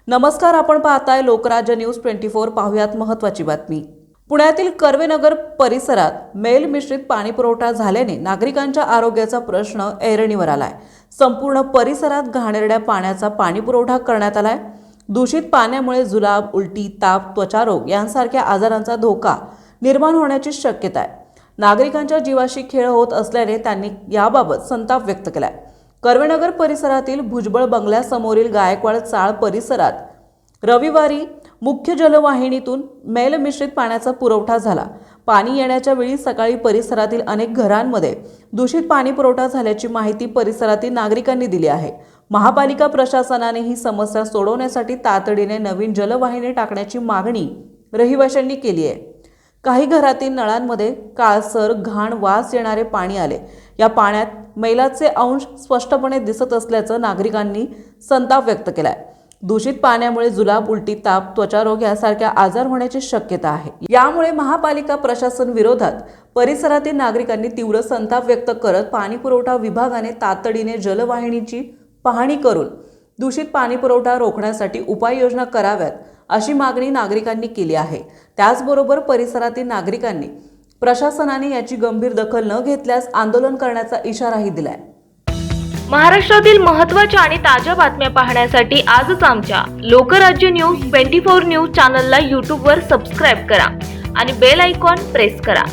नमस्कार, आपण पाहताय लोकराज्य न्यूज 24। पाहुयात महत्त्वाची बातमी। पुण्यातील कर्वेनगर परिसरात मेल मिश्रित पाणी पुरवठा झाल्याने नागरिकांच्या आरोग्याचा प्रश्न ऐरणीवर आलाय। संपूर्ण परिसरात घाणेरड्या पाण्याचा पाणी पुरवठा करण्यात आलाय। दूषित पाण्यामुळे जुलाब, उलटी, ताप, त्वचारोग यांसारख्या आजारांचा धोका निर्माण होण्याची शक्यता आहे। नागरिकांच्या जीवाशी खेळ होत असल्याने त्यांनी याबाबत संताप व्यक्त केलाय। कर्वेनगर परिसरातील भुजबळ बंगल्यासमोरील गायकवाड चाळ परिसरात रविवारी मुख्य जलवाहिनीतून मेल मिश्रित पाण्याचा पुरवठा झाला। पाणी येण्याच्या वेळी सकाळी परिसरातील अनेक घरांमध्ये दूषित पाणी पुरवठा झाल्याची माहिती परिसरातील नागरिकांनी दिली आहे। महापालिका प्रशासनाने ही समस्या सोडवण्यासाठी तातडीने नवीन जलवाहिनी टाकण्याची मागणी रहिवाशांनी केली आहे। काही घरातील नळांमध्ये काळसर, घाण, वास येणारे पाणी आले। या पाण्यात मैलाचे अंश स्पष्टपणे दिसत असल्याचं नागरिकांनी संताप व्यक्त केलाय। दूषित पाण्यामुळे जुलाब, उलटी, ताप, त्वचारोग यासारख्या आजार होण्याची शक्यता आहे। यामुळे महापालिका प्रशासन विरोधात परिसरातील नागरिकांनी तीव्र संताप व्यक्त करत पाणी पुरवठा विभागाने तातडीने जलवाहिनीची पाहणी करून दूषित पाणी पुरवठा रोखण्यासाठी उपाययोजना कराव्यात अशी मागणी नागरिकांनी केली आहे। त्याचबरोबर परिसरातील नागरिकांनी प्रशासनाने याची गंभीर दखल न घेतल्यास आंदोलन करण्याचा इशाराही दिलाय। महाराष्ट्रातील महत्त्वाच्या आणि ताज्या बातम्या पाहण्यासाठी आजच आमच्या लोकराज्य न्यूज 24 न्यूज चॅनलला YouTube वर सबस्क्राइब करा आणि बेल आयकॉन प्रेस करा।